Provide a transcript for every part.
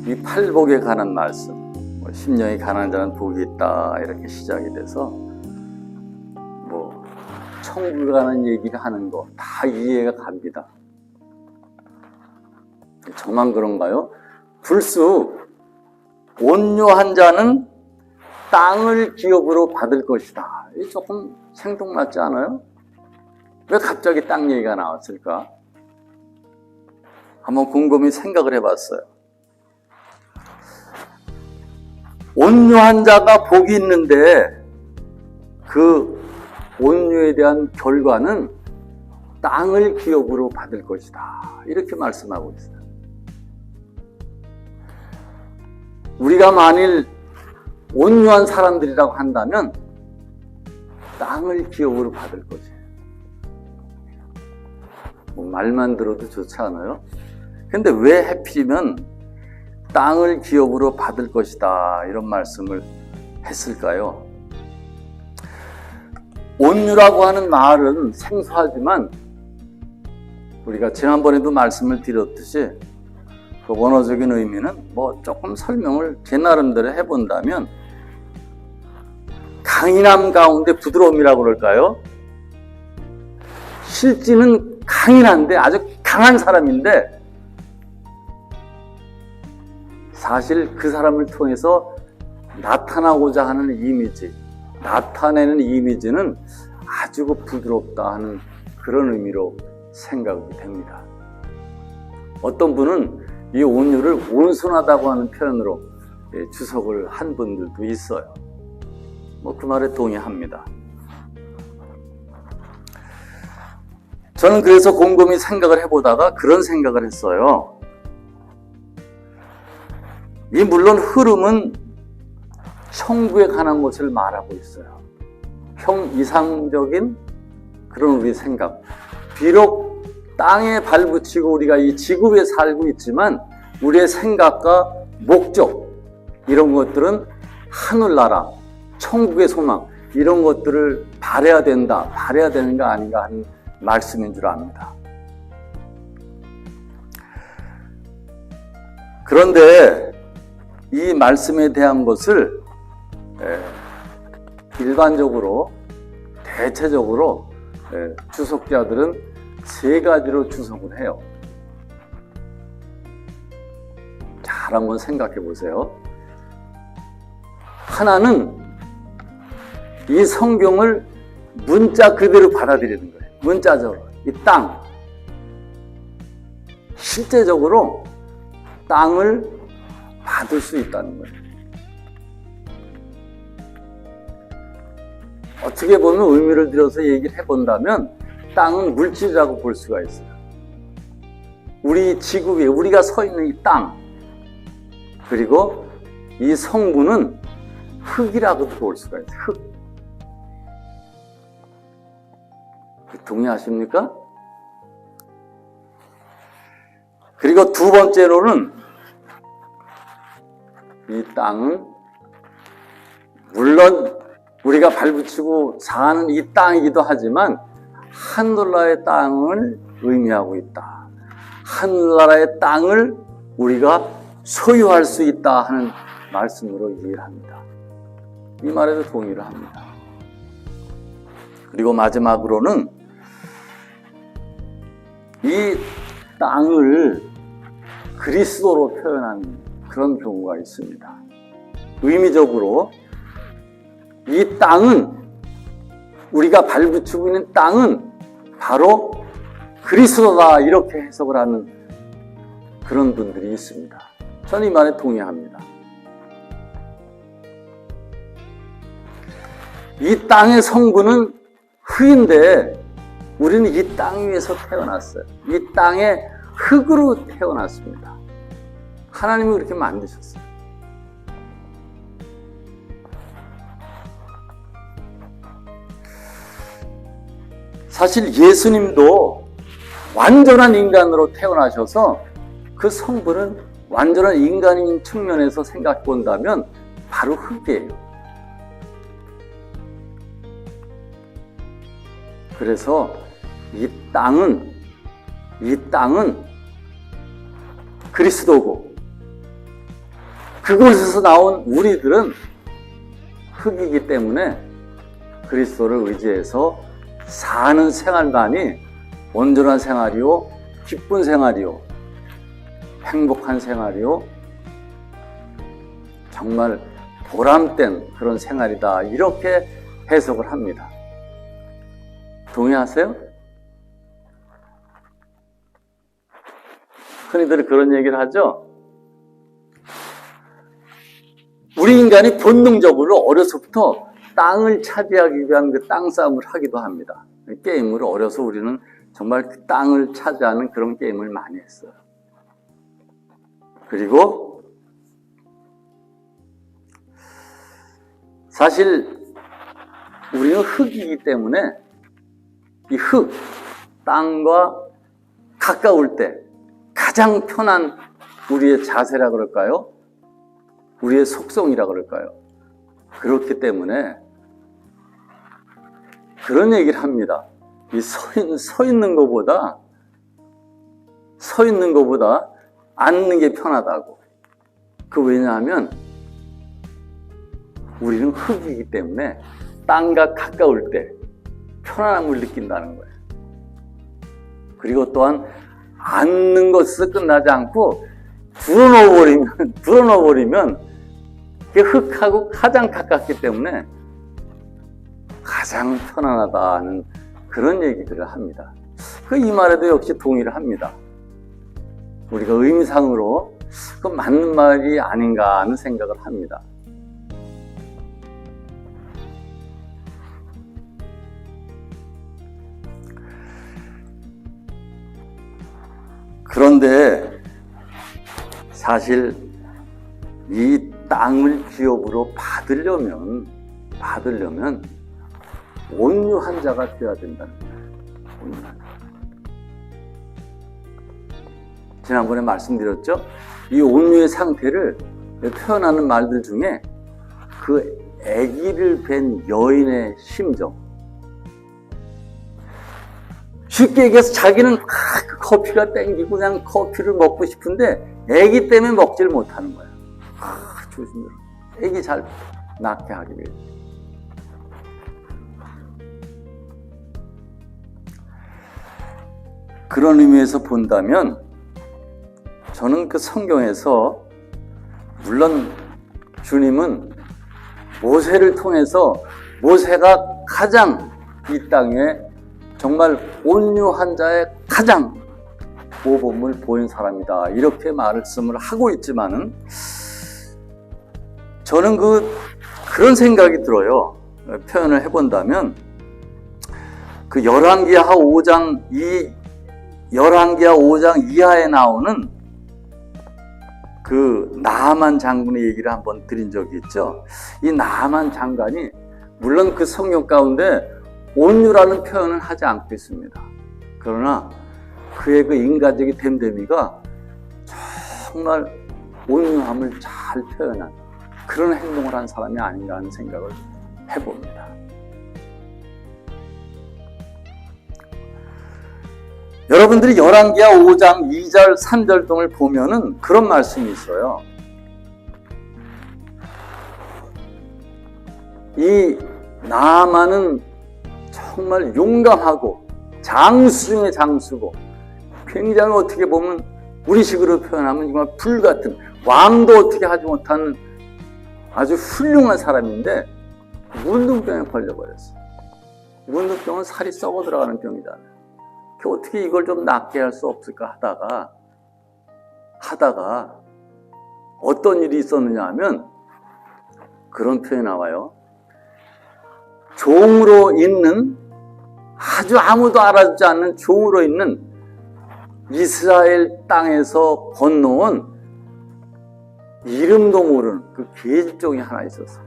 이 팔복에 관한 말씀, 심령이 가난한 자는 복이 있다 이렇게 시작이 돼서 천국에 가는 얘기를 하는 거 다 이해가 갑니다. 저만 그런가요? 불쑥 온유한 자는 땅을 기업으로 받을 것이다. 이 조금 생뚱맞지 않아요? 왜 갑자기 땅 얘기가 나왔을까? 한번 곰곰이 생각을 해봤어요. 온유한 자가 복이 있는데 그 온유에 대한 결과는 땅을 기업으로 받을 것이다. 이렇게 말씀하고 있어요. 우리가 만일 온유한 사람들이라고 한다면 땅을 기업으로 받을 거지. 말만 들어도 좋지 않아요? 근데 왜 하필이면 땅을 기업으로 받을 것이다 이런 말씀을 했을까요? 온유라고 하는 말은 생소하지만 우리가 지난번에도 말씀을 드렸듯이 그 원어적인 의미는 조금 설명을 제 나름대로 해본다면 강인함 가운데 부드러움이라고 그럴까요? 실제는 강인한데 아주 강한 사람인데 사실 그 사람을 통해서 나타나고자 하는 이미지, 나타내는 이미지는 아주 부드럽다 하는 그런 의미로 생각이 됩니다. 어떤 분은 이 온유를 온순하다고 하는 표현으로 주석을 한 분들도 있어요. 그 말에 동의합니다. 저는 그래서 곰곰이 생각을 해보다가 그런 생각을 했어요. 물론 흐름은 천국에 관한 것을 말하고 있어요. 이상적인 그런 우리 생각. 비록 땅에 발붙이고 우리가 이 지구에 살고 있지만 우리의 생각과 목적 이런 것들은 하늘나라, 천국의 소망 이런 것들을 바라야 된다, 바라야 되는 거 아닌가 하는 말씀인 줄 압니다. 그런데 이 말씀에 대한 것을 일반적으로 대체적으로 주석자들은 세 가지로 주석을 해요. 잘 한번 생각해 보세요. 하나는 이 성경을 문자 그대로 받아들이는 거예요. 문자적으로 이 땅, 실제적으로 땅을 받을 수 있다는 거예요. 어떻게 보면 의미를 들여서 얘기를 해본다면 땅은 물질이라고 볼 수가 있어요. 우리 지구 위에 우리가 서 있는 이 땅, 그리고 이 성부는 흙이라고도 볼 수가 있어요. 흙. 동의하십니까? 그리고 두 번째로는 이 땅은 물론 우리가 발붙이고 사는 이 땅이기도 하지만 하늘나라의 땅을 의미하고 있다. 하늘나라의 땅을 우리가 소유할 수 있다 하는 말씀으로 이해를 합니다. 이 말에도 동의를 합니다. 그리고 마지막으로는 이 땅을 그리스도로 표현하는 그런 경우가 있습니다. 의미적으로 이 땅은 우리가 발붙이고 있는 땅은 바로 그리스도다 이렇게 해석을 하는 그런 분들이 있습니다. 저는 이 말에 동의합니다. 이 땅의 성부는 흙인데 우리는 이 땅 위에서 태어났어요. 이 땅의 흙으로 태어났습니다. 하나님이 그렇게 만드셨어요. 사실 예수님도 완전한 인간으로 태어나셔서 그 성분은 완전한 인간인 측면에서 생각해 본다면 바로 흙이에요. 그래서 이 땅은 그리스도고 그곳에서 나온 우리들은 흙이기 때문에 그리스도를 의지해서 사는 생활만이 온전한 생활이요, 기쁜 생활이요, 행복한 생활이요, 정말 보람된 그런 생활이다, 이렇게 해석을 합니다. 동의하세요? 흔히들 그런 얘기를 하죠. 우리 인간이 본능적으로 어려서부터 땅을 차지하기 위한 그 땅 싸움을 하기도 합니다. 게임을 어려서 우리는 정말 그 땅을 차지하는 그런 게임을 많이 했어요. 그리고 사실 우리는 흙이기 때문에 이 흙, 땅과 가까울 때 가장 편한 우리의 자세라 그럴까요? 우리의 속성이라 그럴까요? 그렇기 때문에 그런 얘기를 합니다. 이 서 있는 것보다 앉는 게 편하다고. 왜냐하면 우리는 흙이기 때문에 땅과 가까울 때 편안함을 느낀다는 거예요. 그리고 또한 앉는 것에서 끝나지 않고 불어넣어버리면 그게 흙하고 가장 가깝기 때문에 가장 편안하다는 그런 얘기들을 합니다. 이 말에도 역시 동의를 합니다. 우리가 의미상으로 그 맞는 말이 아닌가 하는 생각을 합니다. 그런데 사실 이 땅을 기업으로 받으려면 온유한 자가 되어야 된다는 거예요. 지난번에 말씀드렸죠? 이 온유의 상태를 표현하는 말들 중에 그 아기를 뵌 여인의 심정, 쉽게 얘기해서 자기는 커피가 땡기고 그냥 커피를 먹고 싶은데 아기 때문에 먹질 못하는 거야. 조심해라. 아기 잘 낳게 하기 위해. 그런 의미에서 본다면 저는 그 성경에서 물론 주님은 모세를 통해서 모세가 가장 이 땅에 정말 온유한 자의 가장 모범을 보인 사람이다, 이렇게 말씀을 하고 있지만은 저는 그런 생각이 들어요. 표현을 해본다면 그 열왕기하 5장 이하에 나오는 그 나아만 장군의 얘기를 한번 드린 적이 있죠. 이 나아만 장관이 물론 그 성경 가운데 온유라는 표현은 하지 않고 있습니다. 그러나 그의 그 인간적인 됨됨이가 정말 온유함을 잘 표현한 그런 행동을 한 사람이 아닌가 하는 생각을 해봅니다. 여러분들이 열왕기하 5장 2절 3절 등을 보면은 그런 말씀이 있어요. 이 나아만은 정말 용감하고 장수 중에 장수고 굉장히 어떻게 보면 우리식으로 표현하면 정말 불같은, 왕도 어떻게 하지 못하는 아주 훌륭한 사람인데 문둥병에 걸려버렸어요. 문둥병은 살이 썩어 들어가는 병이잖아요. 어떻게 이걸 좀 낫게 할 수 없을까 하다가 어떤 일이 있었느냐 하면 그런 표현이 나와요. 종으로 있는, 아주 아무도 알아주지 않는 종으로 있는 이스라엘 땅에서 건너온 이름도 모르는 그 계집종이 하나 있었어요.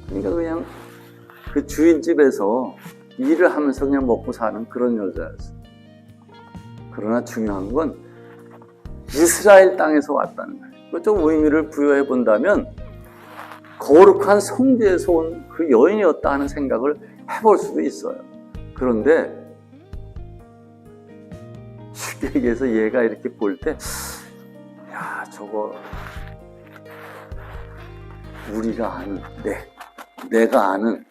그러니까 그냥 그 주인집에서 일을 하면서 그냥 먹고 사는 그런 여자였어요. 그러나 중요한 건 이스라엘 땅에서 왔다는 거예요. 좀 의미를 부여해 본다면 거룩한 성지에서 온 그 여인이었다 하는 생각을 해볼 수도 있어요. 그런데 쉽게 얘기해서 얘가 이렇게 볼 때, 야, 저거 우리가 아는 내가 아는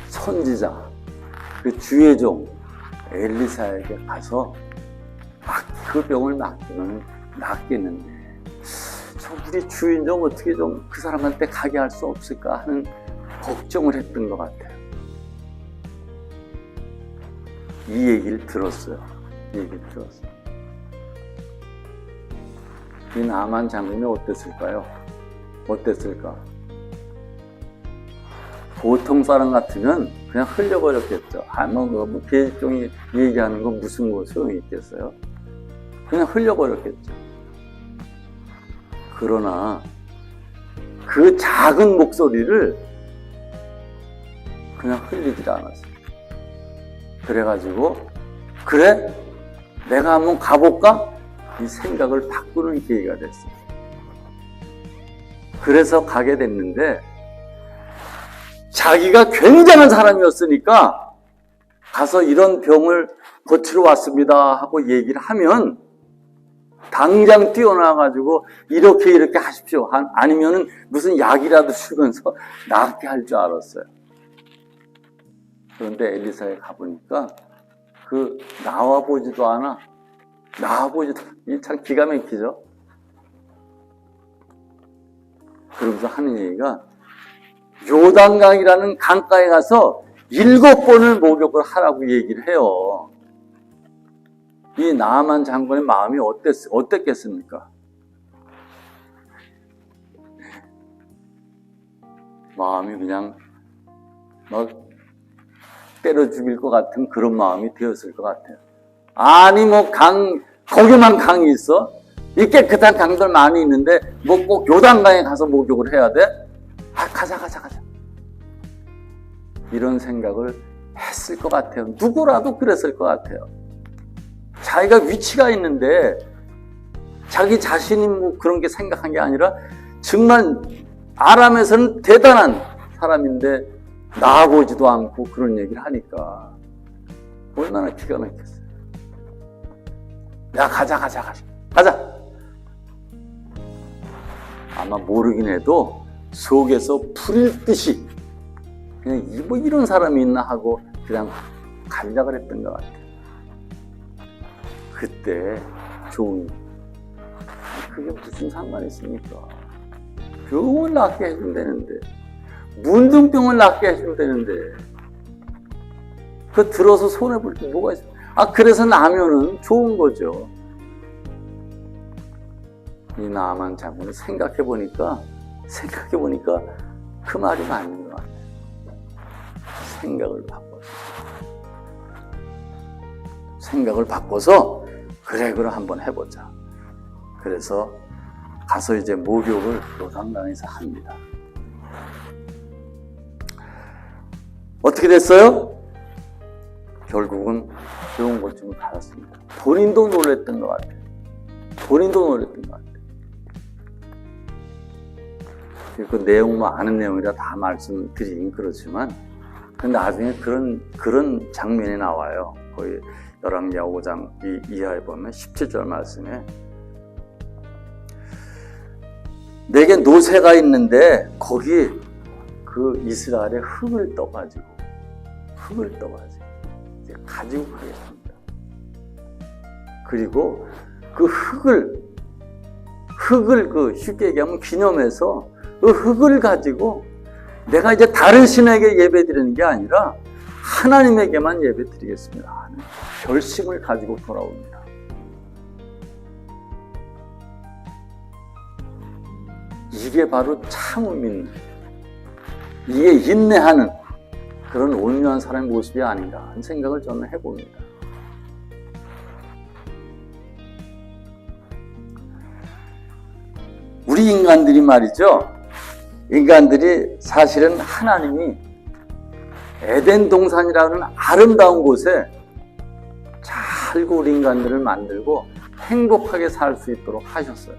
선지자 그 주의 종 엘리사에게 가서 그 병을 낫기는 낫겠는데 저 우리 주인 좀 어떻게 좀 그 사람한테 가게 할 수 없을까 하는 걱정을 했던 것 같아요. 이 얘기를 들었어요. 이 나만 장군이 어땠을까요? 어땠을까? 보통 사람 같으면 그냥 흘려버렸겠죠. 뭐 계집종이 얘기하는 건 무슨 소용이 있겠어요? 그냥 흘려버렸겠죠. 그러나 그 작은 목소리를 그냥 흘리질 않았어요. 그래가지고 그래? 내가 한번 가볼까? 이 생각을 바꾸는 기회가 됐어요. 그래서 가게 됐는데 자기가 굉장한 사람이었으니까 가서 이런 병을 고치러 왔습니다 하고 얘기를 하면 당장 뛰어나가지고 이렇게 하십시오. 아니면은 무슨 약이라도 주면서 낫게 할 줄 알았어요. 그런데 엘리사에 가보니까 나와보지도 않아. 이게 참 기가 막히죠? 그러면서 하는 얘기가 요단강이라는 강가에 가서 7번을 목욕을 하라고 얘기를 해요. 이 나아만 장군의 마음이 어땠겠습니까? 마음이 그냥 막 때려 죽일 것 같은 그런 마음이 되었을 것 같아요. 아니 거기만 강이 있어? 이 깨끗한 강들 많이 있는데 뭐 꼭 요단강에 가서 목욕을 해야 돼? 가자. 이런 생각을 했을 것 같아요. 누구라도 그랬을 것 같아요. 자기가 위치가 있는데 자기 자신이 뭐 그런 게 생각한 게 아니라 정말 아람에서는 대단한 사람인데 나아보지도 않고 그런 얘기를 하니까 얼마나 기가 막혔어요. 야, 가자. 아마 모르긴 해도 속에서 풀일 듯이 그냥 뭐 이런 사람이 있나 하고 그냥 가려고 그랬던 것 같아요. 그때 좋은 그게 무슨 상관이 있습니까? 병을 낫게 해주면 되는데 문둥병을 낫게 해주면 되는데 그 들어서 손해볼 게 뭐가 있어요? 그래서 나면은 좋은 거죠. 이 나만 장군을 생각해보니까 그 말이 맞는 것 같아요. 생각을 바꿔서 그래 한번 해보자. 그래서 가서 이제 목욕을 요단강에서 합니다. 어떻게 됐어요? 결국은 좋은 고침을 받았습니다. 본인도 놀랬던 것 같아요. 그 내용만 아는 내용이라 다 말씀드리긴 그렇지만 나중에 그런 장면이 나와요. 거의 열왕기하 5장 이하에 보면 17절 말씀에 내게 노새가 있는데 거기 그 이스라엘의 흙을 떠가지고 가지고 가겠습니다. 그리고 그 흙을 쉽게 얘기하면 기념해서 그 흙을 가지고 내가 이제 다른 신에게 예배 드리는 게 아니라 하나님에게만 예배 드리겠습니다 하는 결심을 가지고 돌아옵니다. 이게 바로 참음인, 이게 인내하는 그런 온유한 사람의 모습이 아닌가 하는 생각을 저는 해봅니다. 우리 인간들이 말이죠. 인간들이 사실은 하나님이 에덴 동산이라는 아름다운 곳에 살고 우리 인간들을 만들고 행복하게 살 수 있도록 하셨어요.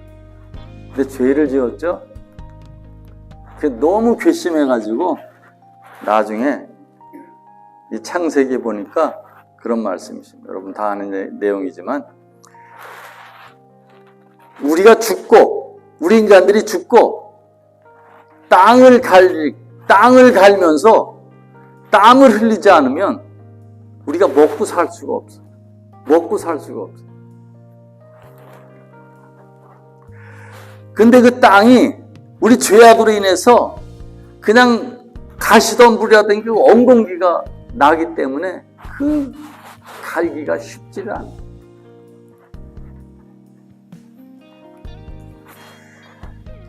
근데 죄를 지었죠. 너무 괘씸해가지고 나중에 이 창세기에 보니까 그런 말씀이십니다. 여러분 다 아는 내용이지만 우리가 죽고, 우리 인간들이 죽고, 땅을 갈면서 땀을 흘리지 않으면 우리가 먹고 살 수가 없어. 먹고 살 수가 없어. 근데 그 땅이 우리 죄악으로 인해서 그냥 가시덤불이라든지 그 엉겅기가 나기 때문에 그 갈기가 쉽지를 않아.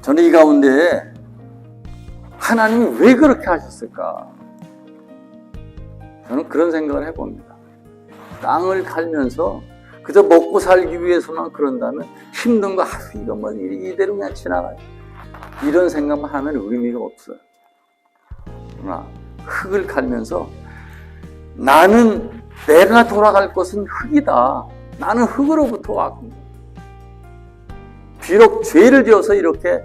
저는 이 가운데 하나님이 왜 그렇게 하셨을까? 저는 그런 생각을 해봅니다. 땅을 갈면서 그저 먹고 살기 위해서만 그런다면 힘든 거 이거 뭐 이대로 그냥 지나가요. 이런 생각만 하면 의미가 없어요. 그러나 흙을 갈면서 나는 내가 돌아갈 것은 흙이다. 나는 흙으로부터 왔고 비록 죄를 지어서 이렇게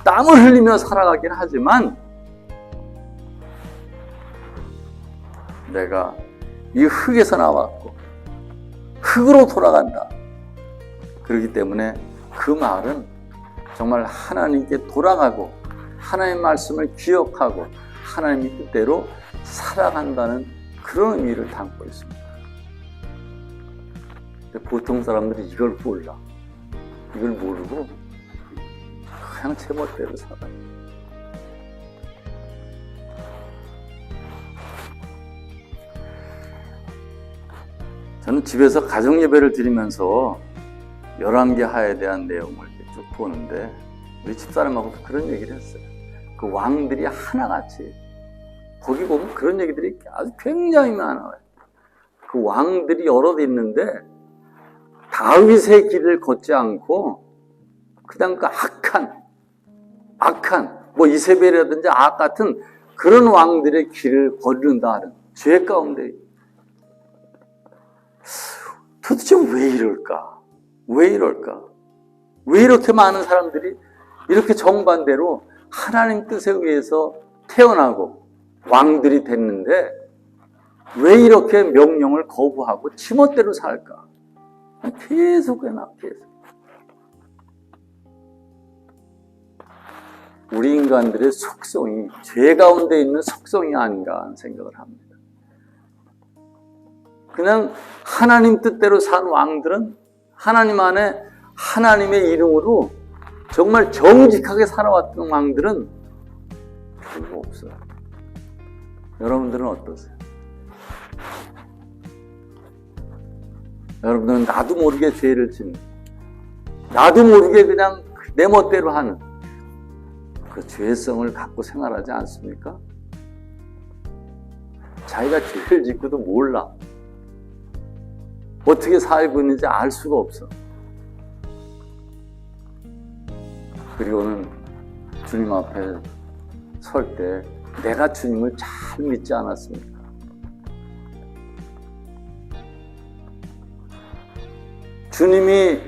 땀을 흘리며 살아가긴 하지만 내가 이 흙에서 나왔고 흙으로 돌아간다. 그렇기 때문에 그 말은 정말 하나님께 돌아가고 하나님의 말씀을 기억하고 하나님의 뜻대로 살아간다는 그런 의미를 담고 있습니다. 근데 보통 사람들이 이걸 몰라. 이걸 모르고 그냥 제멋대로 살아요. 저는 집에서 가정 예배를 드리면서 열왕기하에 대한 내용을 쭉 보는데 우리 집사람하고도 그런 얘기를 했어요. 그 왕들이 하나같이 거기 보면 그런 얘기들이 아주 굉장히 많아요. 그 왕들이 여럿 있는데 다윗의 길을 걷지 않고 그냥 그 악한 뭐 이세벨이라든지 악 같은 그런 왕들의 길을 걸른다는 죄 가운데 도대체 왜 이럴까? 왜 이럴까? 왜 이렇게 많은 사람들이 이렇게 정반대로 하나님 뜻에 의해서 태어나고 왕들이 됐는데 왜 이렇게 명령을 거부하고 지멋대로 살까? 계속. 우리 인간들의 속성이 죄 가운데 있는 속성이 아닌가 하는 생각을 합니다. 그냥 하나님 뜻대로 산 왕들은 하나님 안에 하나님의 이름으로 정말 정직하게 살아왔던 왕들은 별로 없어요. 여러분들은 어떠세요? 여러분들은 나도 모르게 죄를 짓는, 나도 모르게 그냥 내 멋대로 하는 그 죄성을 갖고 생활하지 않습니까? 자기가 죄를 짓고도 몰라. 어떻게 살고 있는지 알 수가 없어. 그리고는 주님 앞에 설 때 내가 주님을 잘 믿지 않았습니까? 주님이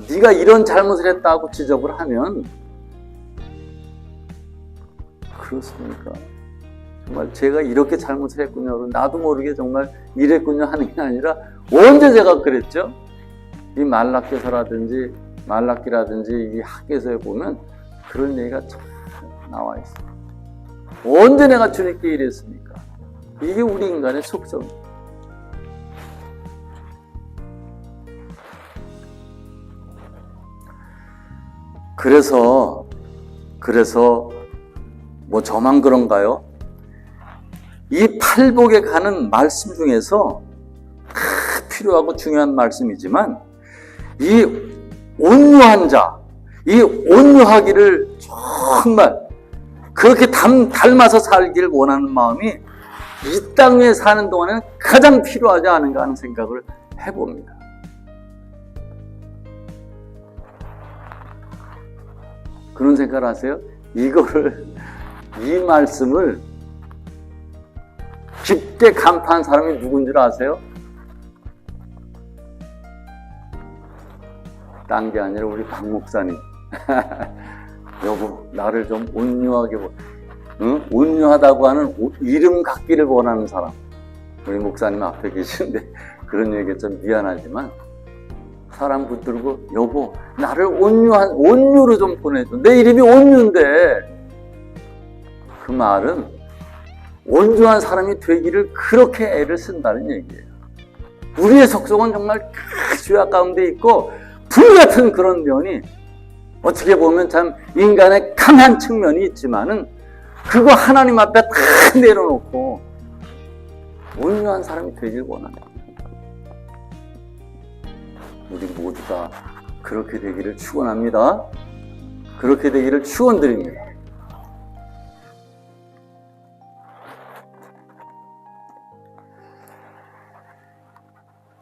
네가 이런 잘못을 했다고 지적을 하면 그렇습니까? 정말 제가 이렇게 잘못을 했군요. 나도 모르게 정말 이랬군요 하는 게 아니라 언제 제가 그랬죠? 이 말라기라든지 이 학개서에 보면 그런 얘기가 참 나와 있어요. 언제 내가 주님께 이랬습니까? 이게 우리 인간의 속성이에요. 그래서 뭐 저만 그런가요? 이 팔복에 가는 말씀 중에서 필요하고 중요한 말씀이지만 이 온유한 자, 이 온유하기를 정말 그렇게 닮아서 살기를 원하는 마음이 이 땅에 사는 동안에는 가장 필요하지 않은가 하는 생각을 해봅니다. 그런 생각을 하세요? 이 말씀을 깊게 간파한 사람이 누군 줄 아세요? 딴 게 아니라 우리 박 목사님. 여보, 나를 좀 온유하게 응? 온유하다고 하는 이름 갖기를 원하는 사람. 우리 목사님 앞에 계시는데 그런 얘기가 좀 미안하지만 사람 붙들고 여보 나를 온유로 좀 보내줘. 내 이름이 온유인데. 그 말은 온유한 사람이 되기를 그렇게 애를 쓴다는 얘기예요. 우리의 속성은 정말 죄악 가운데 있고 불같은 그런 면이 어떻게 보면 참 인간의 강한 측면이 있지만은 그거 하나님 앞에 다 내려놓고 온유한 사람이 되길 원합니다. 우리 모두가 그렇게 되기를 축원합니다. 그렇게 되기를 축원드립니다.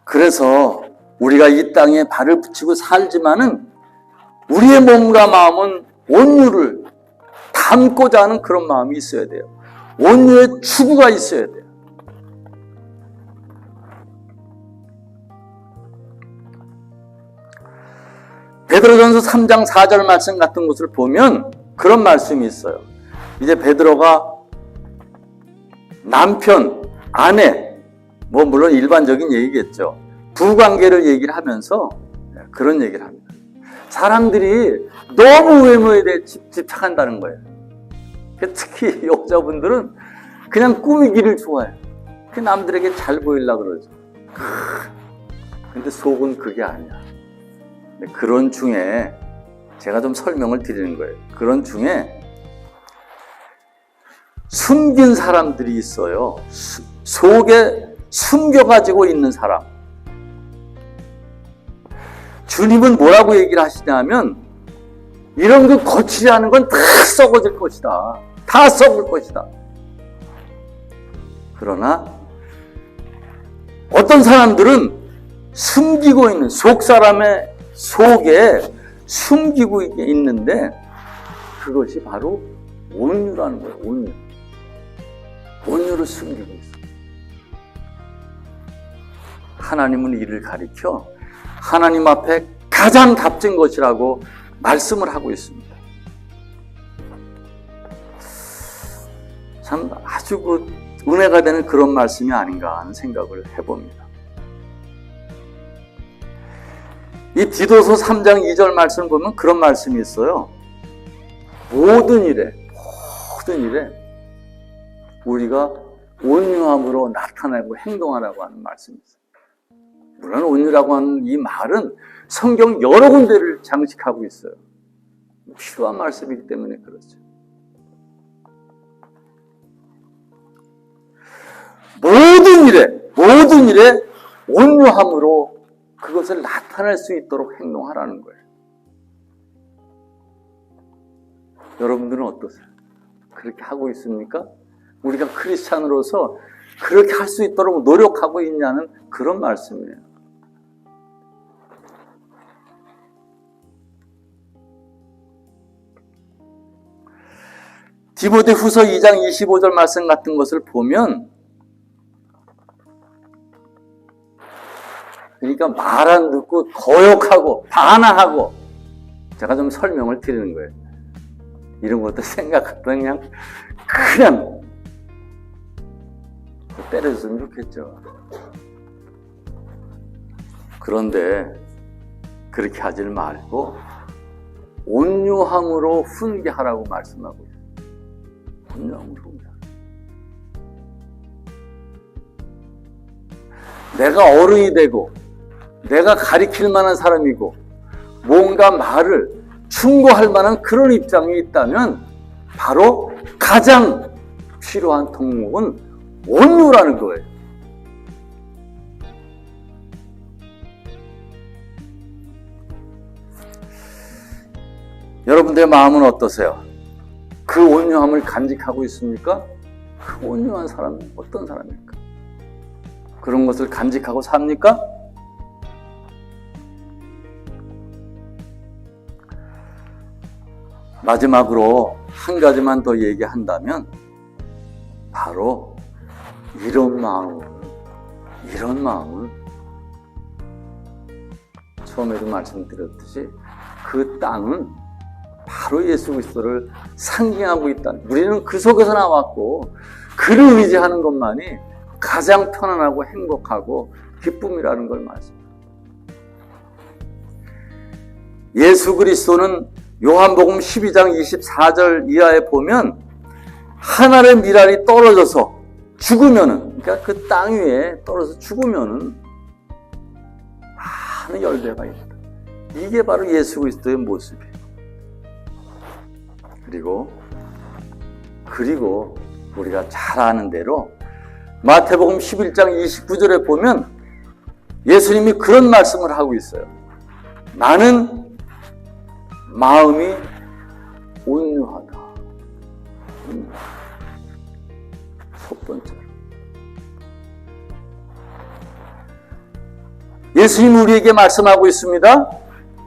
그래서 우리가 이 땅에 발을 붙이고 살지만은 우리의 몸과 마음은 온유를 담고자 하는 그런 마음이 있어야 돼요. 온유의 추구가 있어야 돼요. 베드로전서 3장 4절 말씀 같은 것을 보면 그런 말씀이 있어요. 이제 베드로가 남편, 아내, 물론 일반적인 얘기겠죠. 부관계를 얘기를 하면서 그런 얘기를 합니다. 사람들이 너무 외모에 대해 집착한다는 거예요. 특히 여자분들은 그냥 꾸미기를 좋아해요. 남들에게 잘 보이려고 그러죠. 근데 속은 그게 아니야. 그런 중에 제가 좀 설명을 드리는 거예요. 그런 중에 숨긴 사람들이 있어요. 속에 숨겨가지고 있는 사람. 주님은 뭐라고 얘기를 하시냐면 이런 거 거치지 않은 건 다 썩어질 것이다. 다 썩을 것이다. 그러나 어떤 사람들은 숨기고 있는 속 사람의 속에 숨기고 있는데 그것이 바로 온유라는 거예요. 온유. 온유를 숨기고 있어요. 하나님은 이를 가리켜 하나님 앞에 가장 값진 것이라고 말씀을 하고 있습니다. 참 아주 은혜가 되는 그런 말씀이 아닌가 하는 생각을 해봅니다. 이 디도서 3장 2절 말씀을 보면 그런 말씀이 있어요. 모든 일에 우리가 온유함으로 나타내고 행동하라고 하는 말씀이 있어요. 물론 온유라고 하는 이 말은 성경 여러 군데를 장식하고 있어요. 필요한 말씀이기 때문에 그렇죠. 모든 일에 온유함으로 그것을 나타낼 수 있도록 행동하라는 거예요. 여러분들은 어떠세요? 그렇게 하고 있습니까? 우리가 크리스찬으로서 그렇게 할 수 있도록 노력하고 있냐는 그런 말씀이에요. 디모데후서 2장 25절 말씀 같은 것을 보면 그러니까 말 안 듣고 거역하고 반항하고 제가 좀 설명을 드리는 거예요. 이런 것도 생각하다 그냥 때려줬으면 좋겠죠. 그런데 그렇게 하지 말고 온유함으로 훈계하라고 말씀하고 있어요. 온유함으로 훈계하라. 내가 어른이 되고 내가 가리킬 만한 사람이고 뭔가 말을 충고할 만한 그런 입장이 있다면 바로 가장 필요한 덕목은 온유라는 거예요. 여러분들의 마음은 어떠세요? 그 온유함을 간직하고 있습니까? 그 온유한 사람은 어떤 사람입니까? 그런 것을 간직하고 삽니까? 마지막으로 한 가지만 더 얘기한다면 바로 이런 마음을 처음에도 말씀드렸듯이 그 땅은 바로 예수 그리스도를 상징하고 있다. 우리는 그 속에서 나왔고 그를 의지하는 것만이 가장 편안하고 행복하고 기쁨이라는 걸 말씀합니다. 예수 그리스도는 요한복음 12장 24절 이하에 보면 하늘의 미랄이 떨어져서 죽으면은, 그러니까 그 땅 위에 떨어져서 죽으면은 많은 열매가 있다. 이게 바로 예수 그리스도의 모습이에요. 그리고 우리가 잘 아는 대로 마태복음 11장 29절에 보면 예수님이 그런 말씀을 하고 있어요. 나는 마음이 온유하다. 첫 번째로. 예수님이 우리에게 말씀하고 있습니다.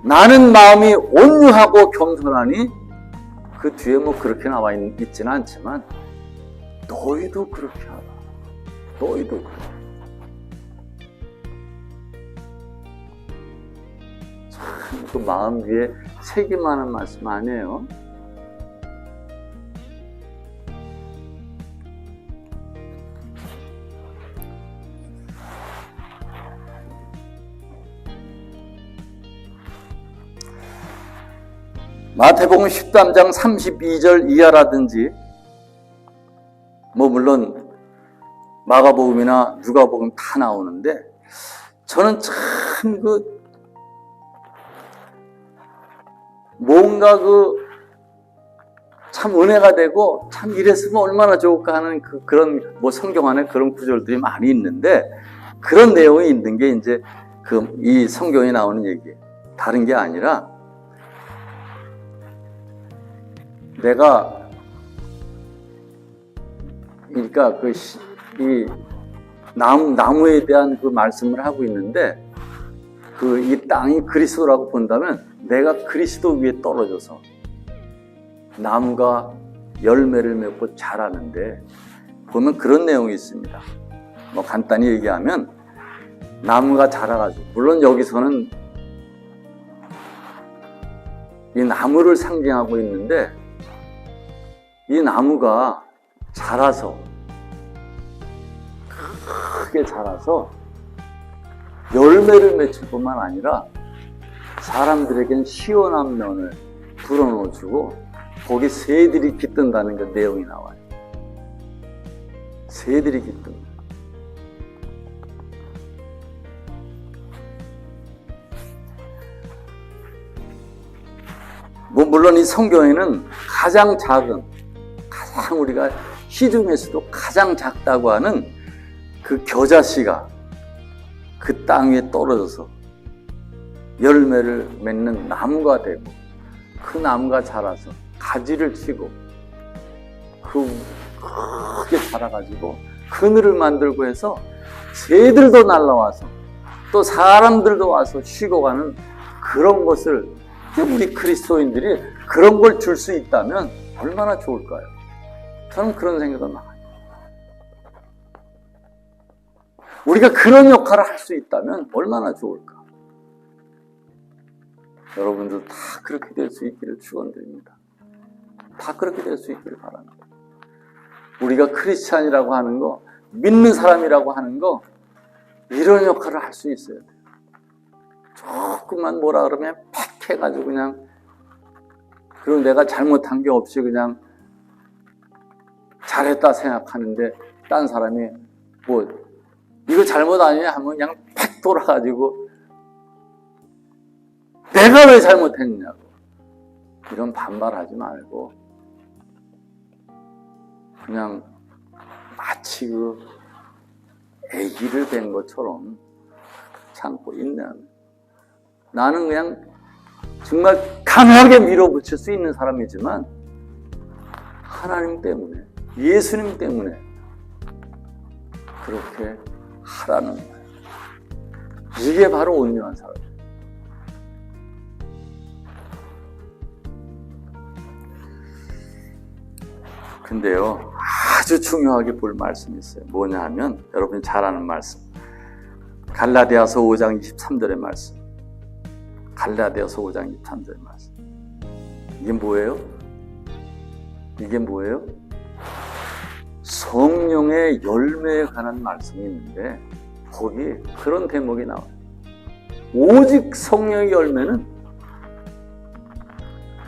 나는 마음이 온유하고 겸손하니, 그 뒤에 뭐 그렇게 나와 있지는 않지만 너희도 그렇게 하라. 너희도 그래. 참 그 마음 위에 새기만한 말씀 아니에요? 마태복음 13장 32절 이하라든지, 뭐 물론 마가복음이나 누가복음 다 나오는데, 저는 참 뭔가 참 은혜가 되고 참 이랬으면 얼마나 좋을까 하는 그런 뭐 성경 안에 그런 구절들이 많이 있는데, 그런 내용이 있는 게 이제 이 성경에 나오는 얘기예요. 다른 게 아니라 내가, 그러니까 이 나무에 대한 그 말씀을 하고 있는데, 이 땅이 그리스도라고 본다면 내가 그리스도 위에 떨어져서 나무가 열매를 맺고 자라는데, 보면 그런 내용이 있습니다. 뭐 간단히 얘기하면 나무가 자라가지고, 물론 여기서는 이 나무를 상징하고 있는데, 이 나무가 자라서, 크게 자라서 열매를 맺을 뿐만 아니라 사람들에겐 시원한 면을 불어넣어주고 거기 새들이 깃든다는 그 내용이 나와요. 새들이 깃든다. 뭐 물론 이 성경에는 가장 우리가 시 중에서도 가장 작다고 하는 그 겨자씨가 그 땅 위에 떨어져서 열매를 맺는 나무가 되고, 그 나무가 자라서 가지를 치고 크게 자라가지고 그늘을 만들고 해서 새들도 날라와서 또 사람들도 와서 쉬고 가는 그런 것을, 우리 그리스도인들이 그런 걸 줄 수 있다면 얼마나 좋을까요? 저는 그런 생각을 많이 해요. 우리가 그런 역할을 할 수 있다면 얼마나 좋을까? 여러분들 다 그렇게 될 수 있기를 축원드립니다. 다 그렇게 될 수 있기를 바랍니다. 우리가 크리스찬이라고 하는 거, 믿는 사람이라고 하는 거, 이런 역할을 할 수 있어야 돼요. 조금만 뭐라 그러면 팩 해가지고 그냥, 그리고 내가 잘못한 게 없이 그냥 잘했다 생각하는데, 딴 사람이 뭐 이거 잘못 아니냐 하면 그냥 팩 돌아가지고 내가 왜 잘못했냐고, 이런 반발하지 말고 그냥 마치 애기를 뵌 것처럼 참고 인내하면, 나는 그냥 정말 강하게 밀어붙일 수 있는 사람이지만 하나님 때문에, 예수님 때문에 그렇게 하라는 거예요. 이게 바로 온유한 사람이에요. 근데요, 아주 중요하게 볼 말씀이 있어요. 뭐냐 하면, 여러분이 잘 아는 말씀, 갈라디아서 5장 23절의 말씀. 갈라디아서 5장 23절의 말씀. 이게 뭐예요? 이게 뭐예요? 성령의 열매에 관한 말씀이 있는데, 거기 그런 대목이 나와요. 오직 성령의 열매는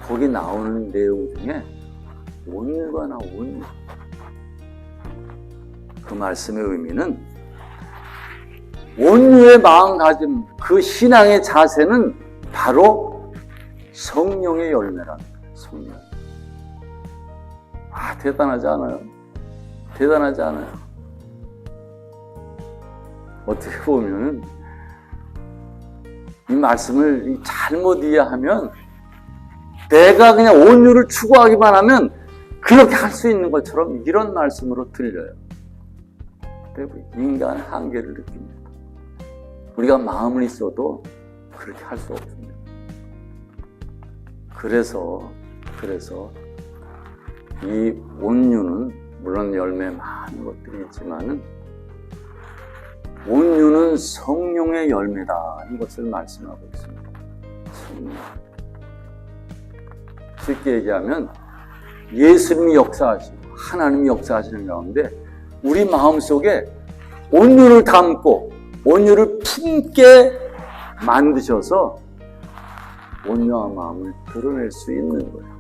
거기 나오는 내용 중에 온유가 나와. 온유. 그 말씀의 의미는 온유의 마음가짐, 그 신앙의 자세는 바로 성령의 열매라는 거예요. 성령. 아, 대단하지 않아요? 대단하지 않아요? 어떻게 보면 이 말씀을 잘못 이해하면 내가 그냥 온유를 추구하기만 하면 그렇게 할 수 있는 것처럼 이런 말씀으로 들려요. 인간의 한계를 느낍니다. 우리가 마음은 있어도 그렇게 할 수 없습니다. 그래서 이 온유는 물론 열매 많은 것들이 있지만은 온유는 성령의 열매다. 이것을 말씀하고 있습니다. 성령. 쉽게 얘기하면 예수님이 역사하시고 하나님이 역사하시는 가운데 우리 마음속에 온유를 담고 온유를 품게 만드셔서 온유한 마음을 드러낼 수 있는 거예요.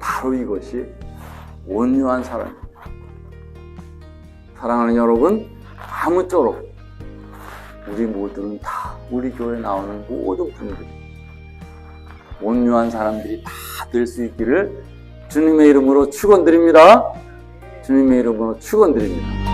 바로 이것이 온유한 사랑입니다. 사랑하는 여러분, 아무쪼록 우리 모두는 다 우리 교회에 나오는 모든 분들이 온유한 사람들이 다 될 수 있기를 주님의 이름으로 축원드립니다. 주님의 이름으로 축원드립니다.